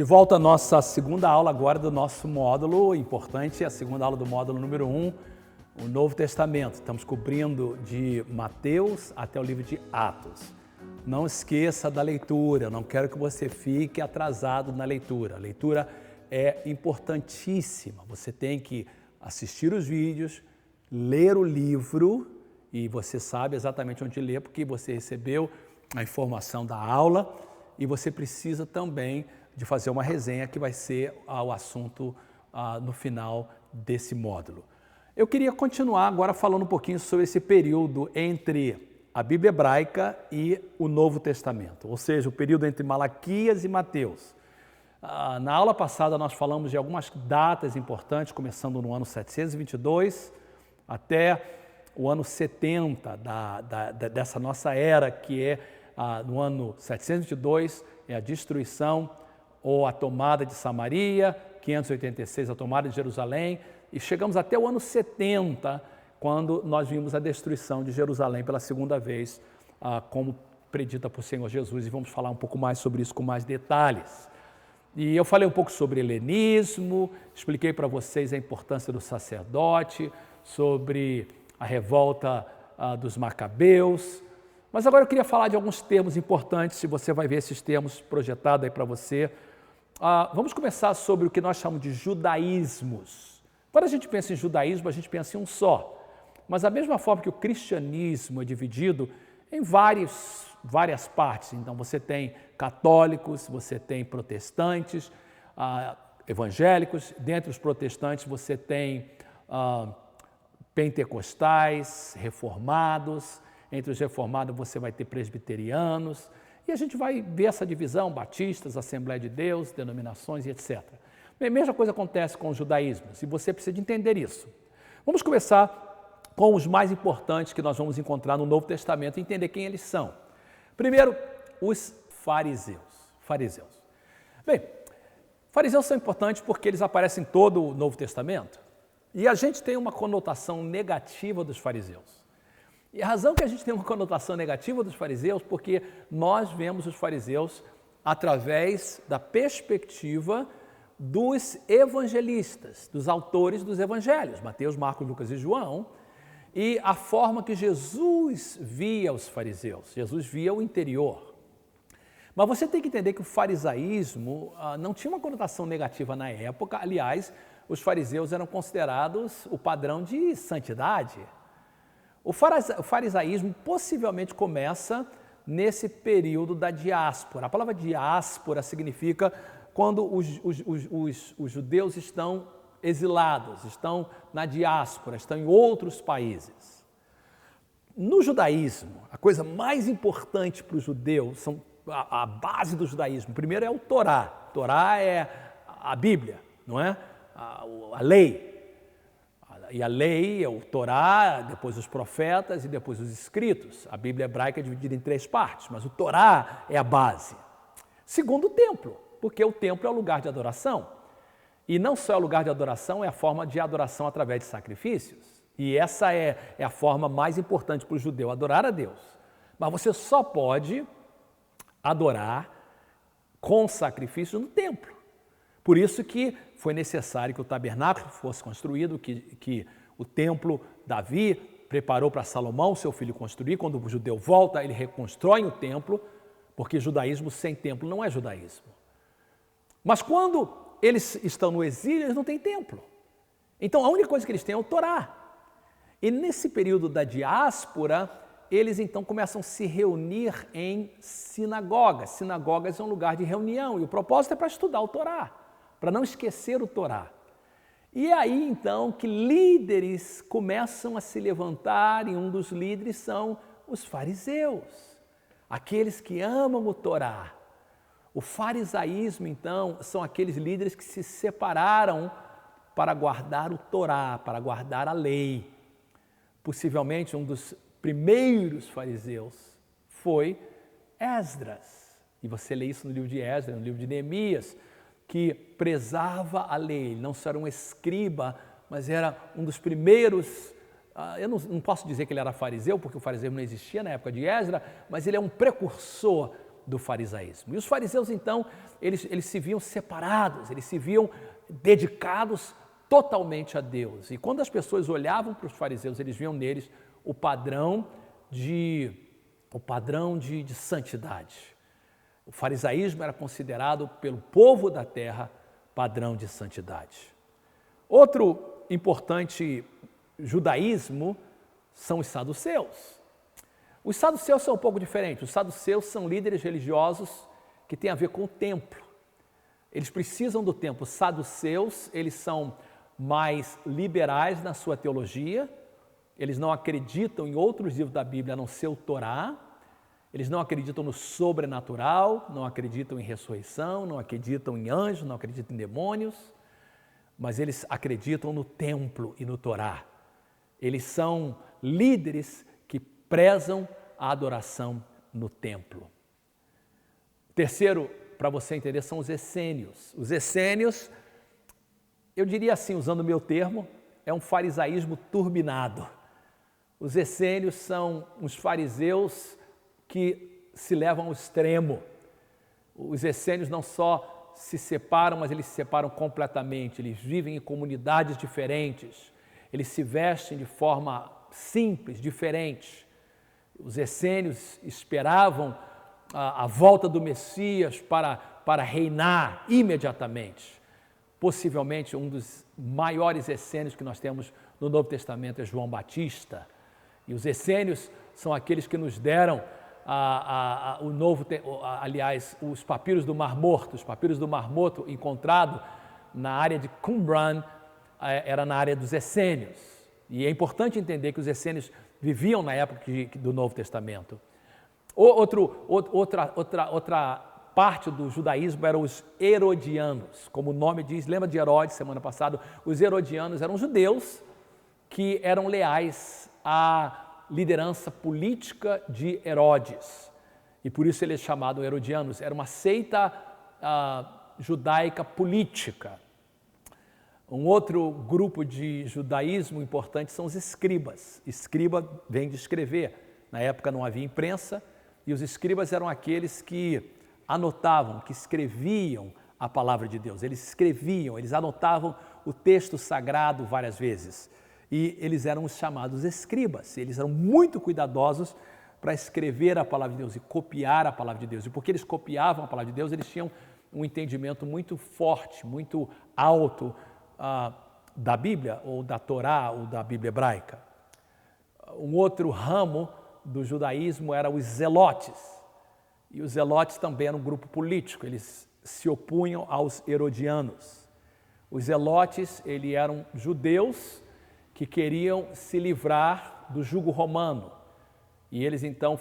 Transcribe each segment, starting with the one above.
volta à nossa segunda aula agora do nosso módulo importante, a segunda aula do módulo número 1, o Novo Testamento. Estamos cobrindo de Mateus até o livro de Atos. Não esqueça da leitura, não quero que você fique atrasado na leitura. A leitura é importantíssima, você tem que assistir os vídeos, ler o livro e você sabe exatamente onde ler porque você recebeu a informação da aula e você precisa também de fazer uma resenha que vai ser o assunto no final desse módulo. Eu queria continuar agora falando um pouquinho sobre esse período entre a Bíblia hebraica e o Novo Testamento, ou seja, o período entre Malaquias e Mateus. Na aula passada nós falamos de algumas datas importantes, começando no ano 722 até o ano 70 dessa nossa era, que é no ano 722, é a destruição ou a tomada de Samaria, 586 a tomada de Jerusalém, e chegamos até o ano 70, quando nós vimos a destruição de Jerusalém pela segunda vez, como predita por Senhor Jesus, e vamos falar um pouco mais sobre isso com mais detalhes. E eu falei um pouco sobre helenismo, expliquei para vocês a importância do sacerdote, sobre a revolta dos macabeus, mas agora eu queria falar de alguns termos importantes, se você vai ver esses termos projetados aí para você. Vamos começar sobre o que nós chamamos de judaísmos. Quando a gente pensa em judaísmo, a gente pensa em um só. Mas da mesma forma que o cristianismo é dividido em várias partes. Então você tem católicos, você tem protestantes, evangélicos. Dentre os protestantes você tem pentecostais, reformados. Entre os reformados você vai ter presbiterianos. E a gente vai ver essa divisão, batistas, Assembleia de Deus, denominações e etc. A mesma coisa acontece com o judaísmo, e você precisa de entender isso. Vamos começar com os mais importantes que nós vamos encontrar no Novo Testamento e entender quem eles são. Primeiro, os fariseus. Bem, fariseus são importantes porque eles aparecem em todo o Novo Testamento e a gente tem uma conotação negativa dos fariseus. E a razão que a gente tem uma conotação negativa dos fariseus porque nós vemos os fariseus através da perspectiva dos evangelistas, dos autores dos evangelhos, Mateus, Marcos, Lucas e João, e a forma que Jesus via os fariseus. Jesus via o interior. Mas você tem que entender que o farisaísmo não tinha uma conotação negativa na época. Aliás, os fariseus eram considerados o padrão de santidade. O farisaísmo possivelmente começa nesse período da diáspora. A palavra diáspora significa quando os judeus estão exilados, estão na diáspora, estão em outros países. No judaísmo, a coisa mais importante para os judeus, a base do judaísmo, primeiro é o Torá. Torá é a Bíblia, não é? A lei. E a lei é o Torá, depois os profetas e depois os escritos. A Bíblia hebraica é dividida em 3 partes, mas o Torá é a base. Segundo, o templo, porque o templo é o lugar de adoração. E não só é o lugar de adoração, é a forma de adoração através de sacrifícios. E essa é a forma mais importante para o judeu, adorar a Deus. Mas você só pode adorar com sacrifício no templo. Por isso que foi necessário que o tabernáculo fosse construído, que o templo Davi preparou para Salomão, seu filho, construir. Quando o judeu volta, ele reconstrói o templo, porque judaísmo sem templo não é judaísmo. Mas quando eles estão no exílio, eles não têm templo. Então a única coisa que eles têm é o Torá. E nesse período da diáspora, eles então começam a se reunir em sinagogas. Sinagogas é um lugar de reunião e o propósito é para estudar o Torá, para não esquecer o Torá. E é aí então que líderes começam a se levantar e um dos líderes são os fariseus, aqueles que amam o Torá. O farisaísmo, então, são aqueles líderes que se separaram para guardar o Torá, para guardar a lei. Possivelmente um dos primeiros fariseus foi Esdras. E você lê isso no livro de Esdras, no livro de Neemias, que prezava a lei. Ele não só era um escriba, mas era um dos primeiros. Eu não posso dizer que ele era fariseu, porque o fariseu não existia na época de Esdras, mas ele é um precursor do farisaísmo. E os fariseus, então, eles se viam separados, eles se viam dedicados totalmente a Deus. E quando as pessoas olhavam para os fariseus, eles viam neles o padrão de santidade. O farisaísmo era considerado pelo povo da terra padrão de santidade. Outro importante judaísmo são os saduceus. Os saduceus são um pouco diferentes. Os saduceus são líderes religiosos que têm a ver com o templo. Eles precisam do templo. Os saduceus, eles são mais liberais na sua teologia. Eles não acreditam em outros livros da Bíblia a não ser o Torá. Eles não acreditam no sobrenatural, não acreditam em ressurreição, não acreditam em anjos, não acreditam em demônios, mas eles acreditam no templo e no Torá. Eles são líderes que prezam a adoração no templo. Terceiro, para você entender, são os essênios. Os essênios, eu diria assim, usando o meu termo, é um farisaísmo turbinado. Os essênios são os fariseus que se levam ao extremo. Os essênios não só se separam, mas eles se separam completamente. Eles vivem em comunidades diferentes. Eles se vestem de forma simples, diferente. Os essênios esperavam a volta do Messias para reinar imediatamente. Possivelmente um dos maiores essênios que nós temos no Novo Testamento é João Batista. E os essênios são aqueles que nos deram os papiros do Mar Morto. Os papiros do Mar Morto encontrado na área de Qumran, era na área dos essênios. E é importante entender que os essênios viviam na época do Novo Testamento. Outra parte do judaísmo eram os herodianos. Como o nome diz, lembra de Herodes, semana passada? Os herodianos eram judeus que eram leais à liderança política de Herodes. E por isso ele é chamado herodianos. Era uma seita judaica política. Um outro grupo de judaísmo importante são os escribas. Escriba vem de escrever. Na época não havia imprensa e os escribas eram aqueles que anotavam, que escreviam a palavra de Deus. Eles escreviam, eles anotavam o texto sagrado várias vezes. E eles eram os chamados escribas. Eles eram muito cuidadosos para escrever a palavra de Deus e copiar a palavra de Deus. E porque eles copiavam a palavra de Deus, eles tinham um entendimento muito forte, muito alto da Bíblia, ou da Torá, ou da Bíblia hebraica. Um outro ramo do judaísmo era os zelotes. E os zelotes também eram um grupo político, eles se opunham aos herodianos. Os zelotes, eles eram judeus que queriam se livrar do jugo romano. E eles então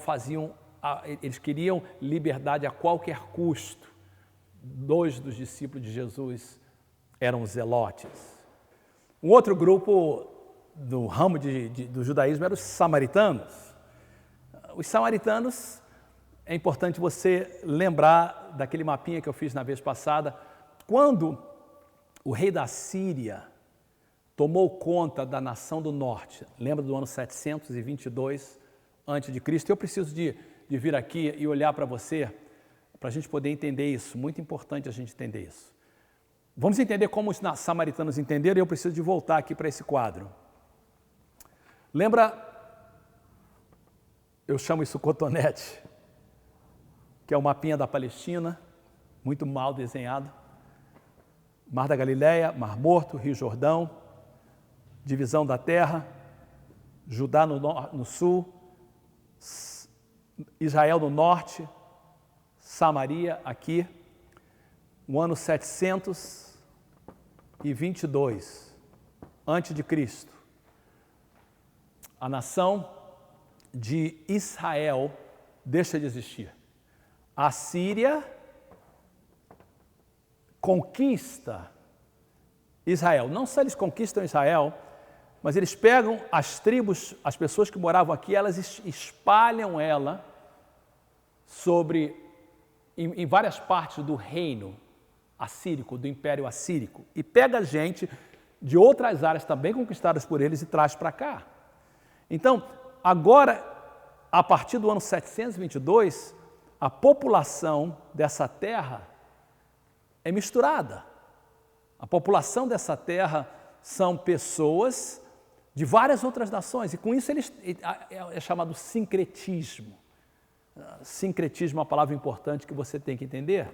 eles queriam liberdade a qualquer custo. 2 dos discípulos de Jesus eram os zelotes. Um outro grupo do ramo do judaísmo eram os samaritanos. Os samaritanos, é importante você lembrar daquele mapinha que eu fiz na vez passada, quando o rei da Síria tomou conta da nação do norte, lembra do ano 722 a.C., eu preciso de vir aqui e olhar para você, para a gente poder entender isso, muito importante a gente entender isso. Vamos entender como os samaritanos entenderam e eu preciso de voltar aqui para esse quadro. Lembra, eu chamo isso cotonete, que é o mapinha da Palestina, muito mal desenhado. Mar da Galileia, Mar Morto, Rio Jordão, divisão da terra, Judá no sul, Israel no norte, Samaria aqui, no ano 722 antes de Cristo. A nação de Israel deixa de existir. A Síria conquista Israel. Não só eles conquistam Israel, mas eles pegam as tribos, as pessoas que moravam aqui, elas espalham ela em várias partes do reino assírico, do Império Assírico, e pega gente de outras áreas também conquistadas por eles e traz para cá. Então, agora, a partir do ano 722, a população dessa terra é misturada. A população dessa terra são pessoas de várias outras nações, e com isso é chamado sincretismo. Sincretismo é uma palavra importante que você tem que entender.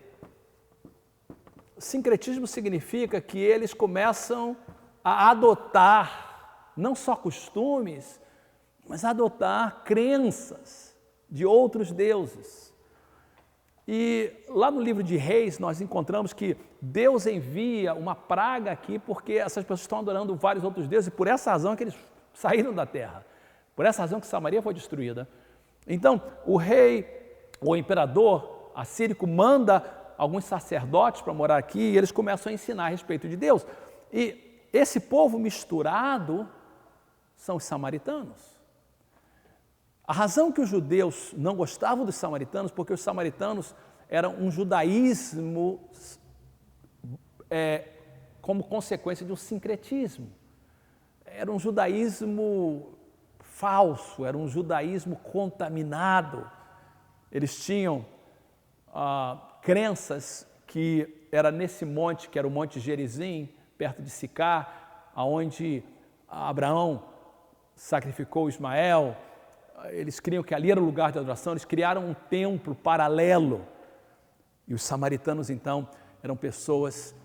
Sincretismo significa que eles começam a adotar não só costumes, mas a adotar crenças de outros deuses. E lá no livro de Reis nós encontramos que Deus envia uma praga aqui porque essas pessoas estão adorando vários outros deuses e por essa razão é que eles saíram da terra. Por essa razão que Samaria foi destruída. Então, o rei, o imperador assírico manda alguns sacerdotes para morar aqui e eles começam a ensinar a respeito de Deus. E esse povo misturado são os samaritanos. A razão que os judeus não gostavam dos samaritanos, porque os samaritanos eram um judaísmo como consequência de um sincretismo. Era um judaísmo falso, era um judaísmo contaminado. Eles tinham crenças que era nesse monte, que era o Monte Gerizim, perto de Sicar, onde Abraão sacrificou Ismael. Eles criam que ali era o lugar de adoração, eles criaram um templo paralelo. E os samaritanos, então, eram pessoas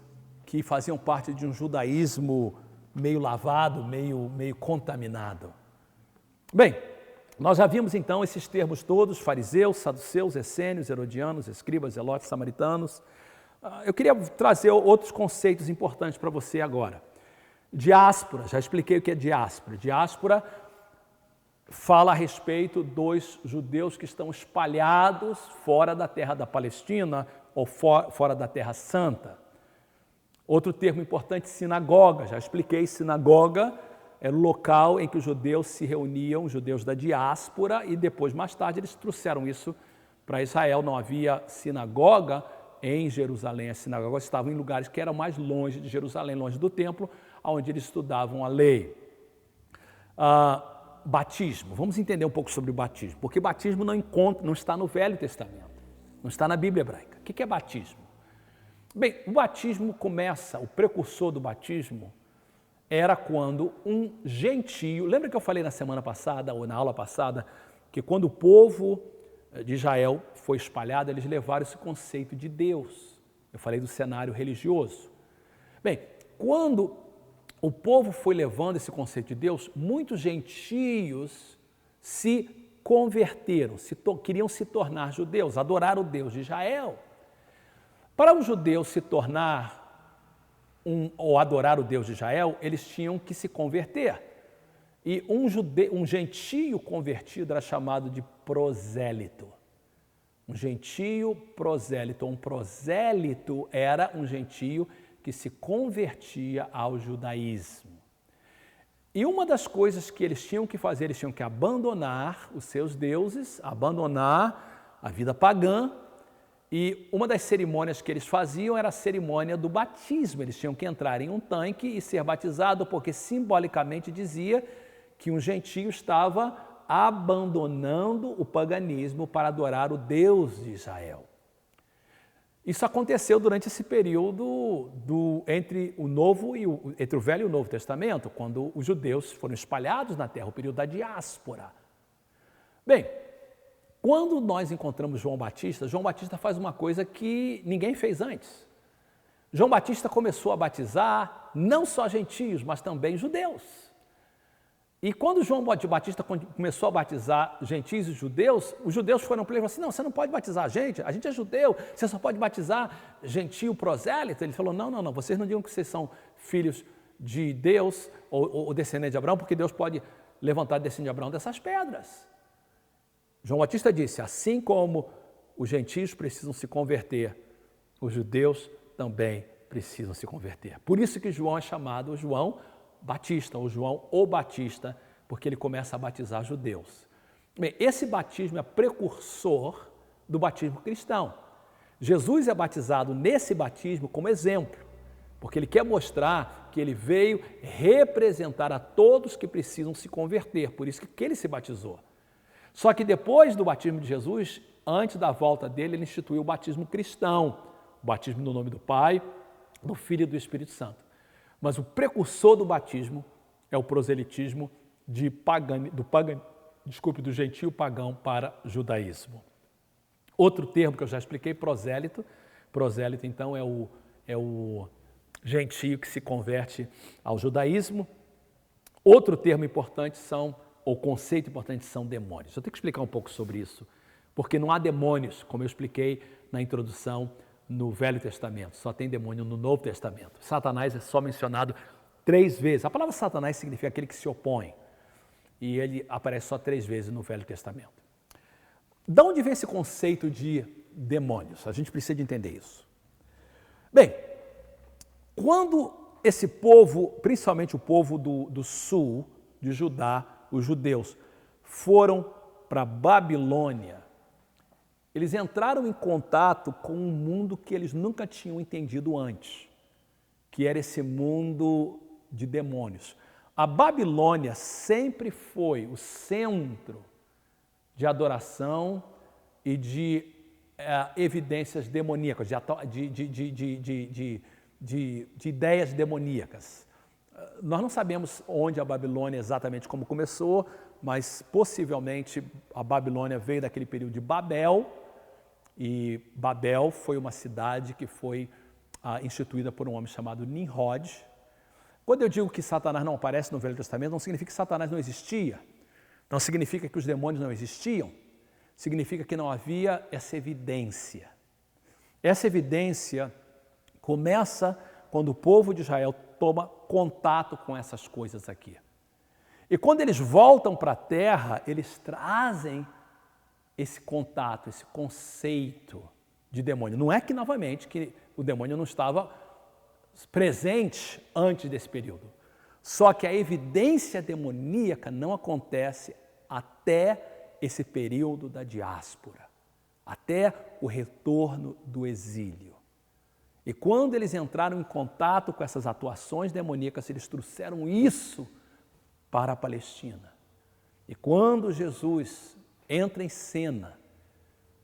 que faziam parte de um judaísmo meio lavado, meio contaminado. Bem, nós já vimos então esses termos todos, fariseus, saduceus, essênios, herodianos, escribas, zelotes, samaritanos. Eu queria trazer outros conceitos importantes para você agora. Diáspora, já expliquei o que é diáspora. Diáspora fala a respeito dos judeus que estão espalhados fora da terra da Palestina ou fora da Terra Santa. Outro termo importante, sinagoga. Já expliquei, sinagoga era o local em que os judeus se reuniam, os judeus da diáspora, e depois, mais tarde, eles trouxeram isso para Israel. Não havia sinagoga em Jerusalém. As sinagogas estavam em lugares que eram mais longe de Jerusalém, longe do templo, onde eles estudavam a lei. Batismo. Vamos entender um pouco sobre o batismo, porque batismo não está no Velho Testamento, não está na Bíblia hebraica. O que é batismo? Bem, o batismo começa, o precursor do batismo era quando um gentio, lembra que eu falei na semana passada, ou na aula passada, que quando o povo de Israel foi espalhado, eles levaram esse conceito de Deus. Eu falei do cenário religioso. Bem, quando o povo foi levando esse conceito de Deus, muitos gentios se converteram, queriam se tornar judeus, adorar o Deus de Israel. Para um judeu se tornar ou adorar o Deus de Israel, eles tinham que se converter. E um gentio convertido era chamado de prosélito. Um gentio prosélito. Um prosélito era um gentio que se convertia ao judaísmo. E uma das coisas que eles tinham que fazer, eles tinham que abandonar os seus deuses, abandonar a vida pagã, e uma das cerimônias que eles faziam era a cerimônia do batismo. Eles tinham que entrar em um tanque e ser batizado, porque simbolicamente dizia que um gentio estava abandonando o paganismo para adorar o Deus de Israel. Isso aconteceu durante esse período entre o Velho e o Novo Testamento, quando os judeus foram espalhados na terra, o período da diáspora. Bem, quando nós encontramos João Batista faz uma coisa que ninguém fez antes. João Batista começou a batizar não só gentios, mas também judeus. E quando João Batista começou a batizar gentios e judeus, os judeus foram para ele e falaram assim, não, você não pode batizar a gente é judeu, você só pode batizar gentio prosélito. Ele falou, não, vocês não digam que vocês são filhos de Deus ou descendentes de Abraão, porque Deus pode levantar descendente de Abraão dessas pedras. João Batista disse, assim como os gentios precisam se converter, os judeus também precisam se converter. Por isso que João é chamado João Batista, ou João o Batista, porque ele começa a batizar judeus. Bem, esse batismo é precursor do batismo cristão. Jesus é batizado nesse batismo como exemplo, porque ele quer mostrar que ele veio representar a todos que precisam se converter, por isso que ele se batizou. Só que depois do batismo de Jesus, antes da volta dele, ele instituiu o batismo cristão, o batismo no nome do Pai, do Filho e do Espírito Santo. Mas o precursor do batismo é o proselitismo do gentio pagão para judaísmo. Outro termo que eu já expliquei, prosélito. Prosélito, então, é o gentio que se converte ao judaísmo. Outro termo importante ou conceito importante são demônios. Eu tenho que explicar um pouco sobre isso, porque não há demônios, como eu expliquei na introdução, no Velho Testamento. Só tem demônio no Novo Testamento. Satanás é só mencionado 3 vezes. A palavra Satanás significa aquele que se opõe. E ele aparece só 3 vezes no Velho Testamento. De onde vem esse conceito de demônios? A gente precisa de entender isso. Bem, quando esse povo, principalmente o povo do sul de Judá, os judeus, foram para a Babilônia, eles entraram em contato com um mundo que eles nunca tinham entendido antes, que era esse mundo de demônios. A Babilônia sempre foi o centro de adoração e de evidências demoníacas, de ideias demoníacas. Nós não sabemos onde a Babilônia exatamente como começou, mas possivelmente a Babilônia veio daquele período de Babel, e Babel foi uma cidade que foi instituída por um homem chamado Nimrod. Quando eu digo que Satanás não aparece no Velho Testamento, não significa que Satanás não existia, não significa que os demônios não existiam, significa que não havia essa evidência. Essa evidência começa quando o povo de Israel toma contato com essas coisas aqui. E quando eles voltam para a terra, eles trazem esse contato, esse conceito de demônio. Não é que, novamente, que o demônio não estava presente antes desse período. Só que a evidência demoníaca não acontece até esse período da diáspora, até o retorno do exílio. E quando eles entraram em contato com essas atuações demoníacas, eles trouxeram isso para a Palestina. E quando Jesus entra em cena,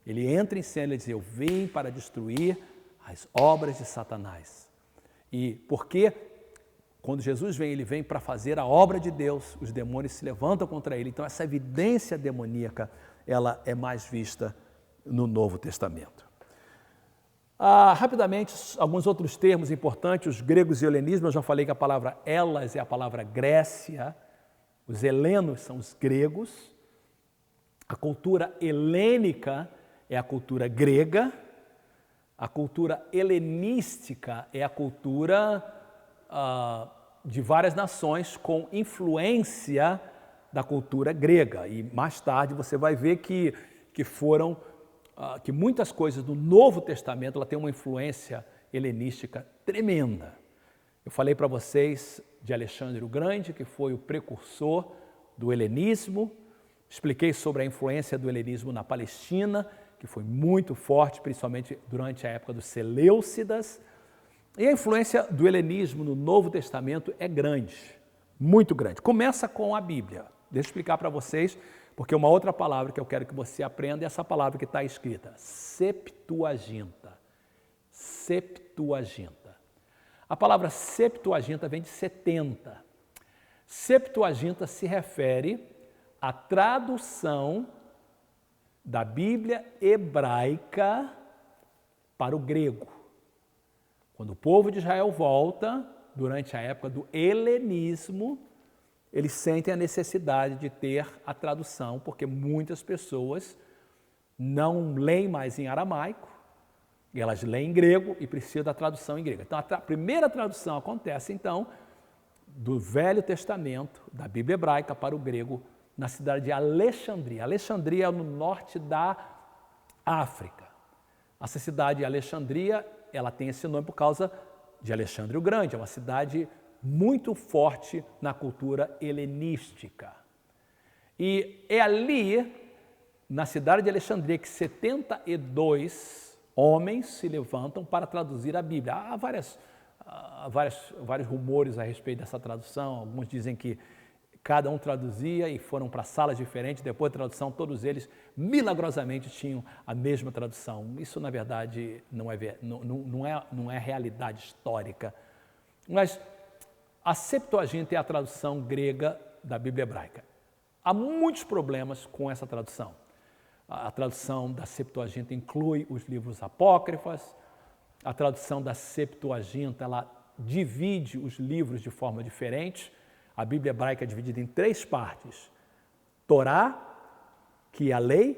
ele diz, eu vim para destruir as obras de Satanás. E porque quando Jesus vem, ele vem para fazer a obra de Deus, os demônios se levantam contra ele. Então essa evidência demoníaca, ela é mais vista no Novo Testamento. Rapidamente, alguns outros termos importantes, os gregos e helenismos, eu já falei que a palavra Hellas é a palavra Grécia, os helenos são os gregos, a cultura helênica é a cultura grega, a cultura helenística é a cultura de várias nações com influência da cultura grega. E mais tarde você vai ver que muitas coisas do Novo Testamento ela tem uma influência helenística tremenda. Eu falei para vocês de Alexandre o Grande, que foi o precursor do helenismo. Expliquei sobre a influência do helenismo na Palestina, que foi muito forte, principalmente durante a época dos Seleucidas. E a influência do helenismo no Novo Testamento é grande, muito grande. Começa com a Bíblia. Deixa eu explicar para vocês, porque uma outra palavra que eu quero que você aprenda é essa palavra que está escrita, Septuaginta. Septuaginta. A palavra Septuaginta vem de 70. Septuaginta se refere à tradução da Bíblia hebraica para o grego. Quando o povo de Israel volta, durante a época do helenismo, eles sentem a necessidade de ter a tradução, porque muitas pessoas não leem mais em aramaico, e elas leem em grego e precisam da tradução em grego. Então, a primeira tradução acontece, então, do Velho Testamento, da Bíblia hebraica para o grego, na cidade de Alexandria. Alexandria é no norte da África. Essa cidade de Alexandria, ela tem esse nome por causa de Alexandre o Grande, é uma cidade muito forte na cultura helenística. E é ali, na cidade de Alexandria, que 72 homens se levantam para traduzir a Bíblia. Há vários rumores a respeito dessa tradução. Alguns dizem que cada um traduzia e foram para salas diferentes, depois da tradução todos eles milagrosamente tinham a mesma tradução. Isso, na verdade, não é realidade histórica. Mas a Septuaginta é a tradução grega da Bíblia hebraica. Há muitos problemas com essa tradução. A tradução da Septuaginta inclui os livros apócrifos, a tradução da Septuaginta ela divide os livros de forma diferente. A Bíblia hebraica é dividida em 3 partes: Torá, que é a lei,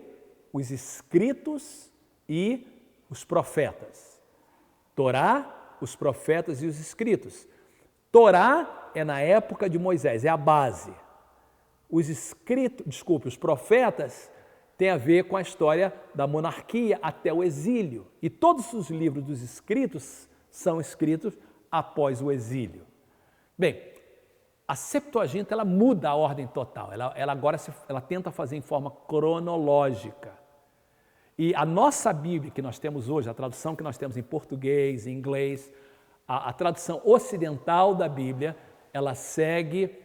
os escritos e os profetas. Torá, os profetas e os escritos. Torá é na época de Moisés, é a base. Os profetas têm a ver com a história da monarquia até o exílio. E todos os livros dos escritos são escritos após o exílio. Bem, a Septuaginta ela muda a ordem total. Ela agora ela tenta fazer em forma cronológica. E a nossa Bíblia que nós temos hoje, a tradução que nós temos em português, em inglês, a tradução ocidental da Bíblia, ela segue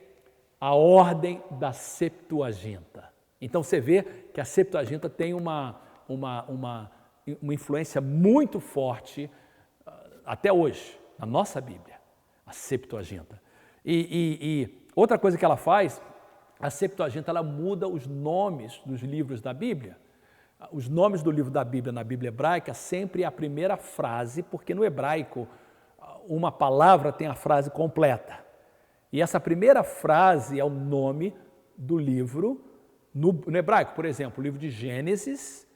a ordem da Septuaginta. Então você vê que a Septuaginta tem uma influência muito forte até hoje, na nossa Bíblia, a Septuaginta. E outra coisa que ela faz, a Septuaginta ela muda os nomes dos livros da Bíblia. Os nomes do livro da Bíblia na Bíblia hebraica sempre é a primeira frase, porque no hebraico uma palavra tem a frase completa. E essa primeira frase é o nome do livro no hebraico. Por exemplo, o livro de Gênesis,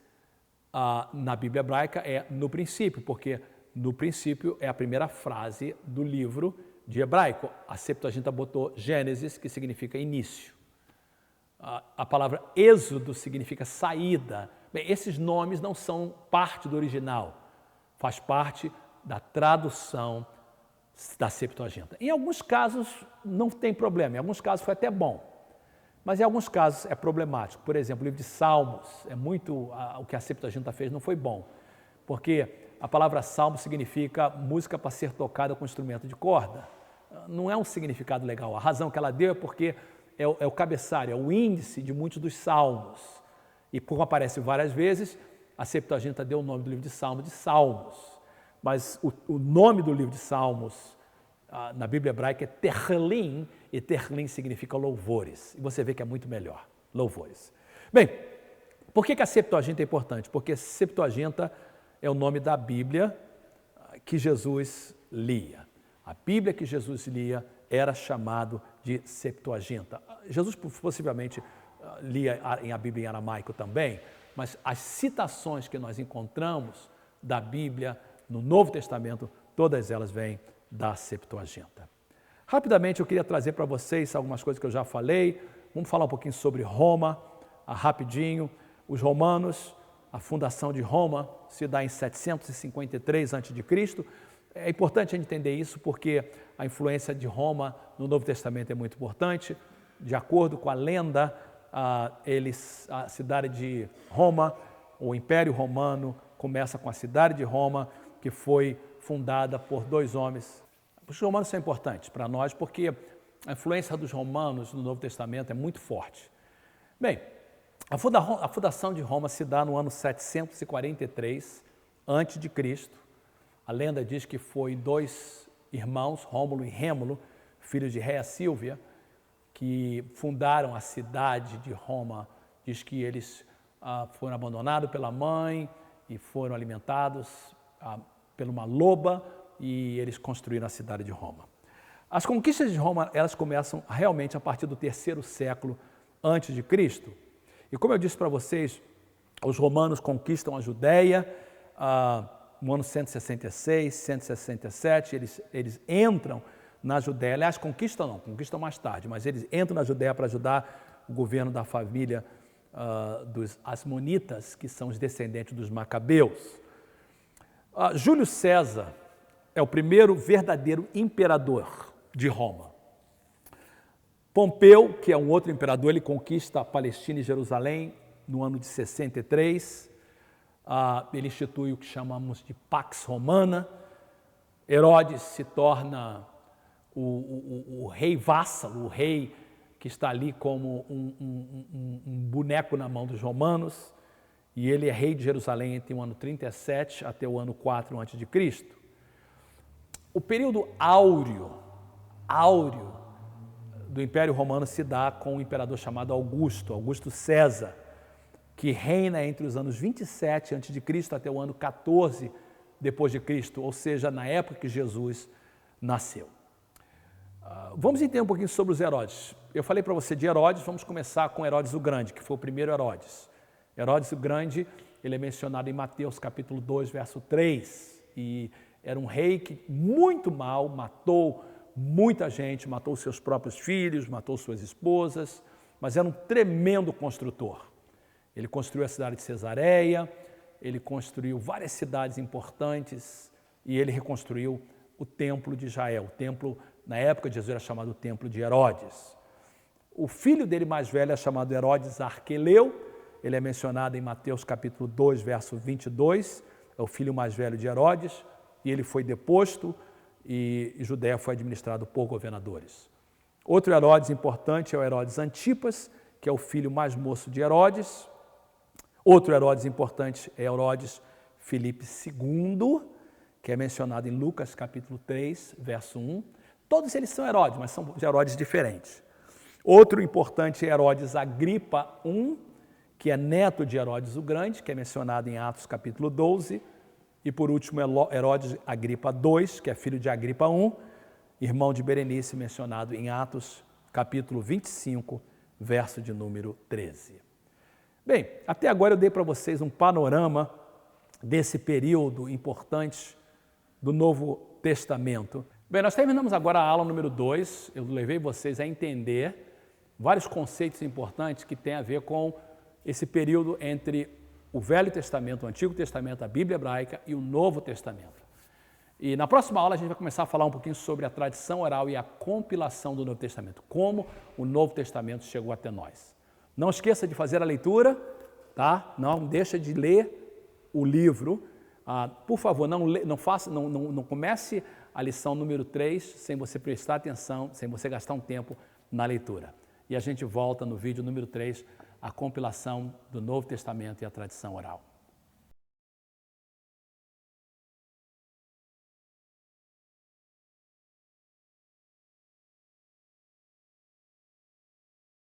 na Bíblia hebraica, é no princípio, porque no princípio é a primeira frase do livro de hebraico. A Septuaginta botou Gênesis, que significa início. A palavra Êxodo significa saída. Bem, esses nomes não são parte do original, faz parte da tradução da Septuaginta. Em alguns casos não tem problema, em alguns casos foi até bom, mas em alguns casos é problemático. Por exemplo, o livro de Salmos, o que a Septuaginta fez não foi bom, porque a palavra salmo significa música para ser tocada com instrumento de corda. Não é um significado legal. A razão que ela deu é porque é o cabeçalho, é o índice de muitos dos salmos. E como aparece várias vezes, a Septuaginta deu o nome do livro de Salmos de Salmos. Mas o nome do livro de Salmos na Bíblia hebraica é Tehillim, e Tehillim significa louvores. E você vê que é muito melhor, louvores. Bem, por que a Septuaginta é importante? Porque Septuaginta é o nome da Bíblia que Jesus lia. A Bíblia que Jesus lia era chamado de Septuaginta. Jesus possivelmente lia a Bíblia em aramaico também, mas as citações que nós encontramos da Bíblia no Novo Testamento, todas elas vêm da Septuaginta. Rapidamente eu queria trazer para vocês algumas coisas que eu já falei. Vamos falar um pouquinho sobre Roma, rapidinho. Os romanos, a fundação de Roma se dá em 753 a.C. É importante a gente entender isso porque a influência de Roma no Novo Testamento é muito importante. De acordo com a lenda, a cidade de Roma, o Império Romano, começa com a cidade de Roma, que foi fundada por 2 homens. Os romanos são importantes para nós porque a influência dos romanos no Novo Testamento é muito forte. Bem, a fundação de Roma se dá no ano 743 a.C. A lenda diz que foi 2 irmãos, Rômulo e Rêmulo, filhos de Réia Sílvia, que fundaram a cidade de Roma. Diz que eles foram abandonados pela mãe e foram alimentados por uma loba e eles construíram a cidade de Roma. As conquistas de Roma, elas começam realmente a partir do 3º século antes de Cristo. E como eu disse para vocês, os romanos conquistam a Judéia no ano 166, 167, eles entram na Judéia. Aliás, conquistam mais tarde, mas eles entram na Judéia para ajudar o governo da família dos Asmonitas, que são os descendentes dos Macabeus. Júlio César é o primeiro verdadeiro imperador de Roma. Pompeu, que é um outro imperador, ele conquista a Palestina e Jerusalém no ano de 63. Ele institui o que chamamos de Pax Romana. Herodes se torna o rei vassalo, o rei que está ali como um boneco na mão dos romanos, e ele é rei de Jerusalém entre o ano 37 até o ano 4 a.C. O período áureo do Império Romano se dá com um imperador chamado Augusto César, que reina entre os anos 27 a.C. até o ano 14 depois de Cristo, ou seja, na época que Jesus nasceu. Vamos entender um pouquinho sobre os Herodes. Eu falei para você de Herodes, vamos começar com Herodes o Grande, que foi o primeiro Herodes. Herodes o Grande, ele é mencionado em Mateus capítulo 2, verso 3, e era um rei que muito mal matou muita gente, matou seus próprios filhos, matou suas esposas, mas era um tremendo construtor. Ele construiu a cidade de Cesareia, ele construiu várias cidades importantes e ele reconstruiu o templo de Israel. O templo, na época de Jesus, era chamado o templo de Herodes. O filho dele mais velho é chamado Herodes Arqueleu, ele é mencionado em Mateus capítulo 2, verso 22, é o filho mais velho de Herodes, e ele foi deposto e Judéia foi administrado por governadores. Outro Herodes importante é o Herodes Antipas, que é o filho mais moço de Herodes. Outro Herodes importante é Herodes Filipe II, que é mencionado em Lucas capítulo 3, verso 1. Todos eles são Herodes, mas são de Herodes diferentes. Outro importante é Herodes Agripa I, que é neto de Herodes o Grande, que é mencionado em Atos capítulo 12. E por último, Herodes Agripa II, que é filho de Agripa I, irmão de Berenice, mencionado em Atos capítulo 25, verso de número 13. Bem, até agora eu dei para vocês um panorama desse período importante do Novo Testamento. Bem, nós terminamos agora a aula número 2. Eu levei vocês a entender vários conceitos importantes que têm a ver com esse período entre o Velho Testamento, o Antigo Testamento, a Bíblia Hebraica e o Novo Testamento. E na próxima aula a gente vai começar a falar um pouquinho sobre a tradição oral e a compilação do Novo Testamento, como o Novo Testamento chegou até nós. Não esqueça de fazer a leitura, tá? Não deixa de ler o livro. Por favor, não comece a lição número 3 sem você prestar atenção, sem você gastar um tempo na leitura. E a gente volta no vídeo número 3, a compilação do Novo Testamento e a tradição oral.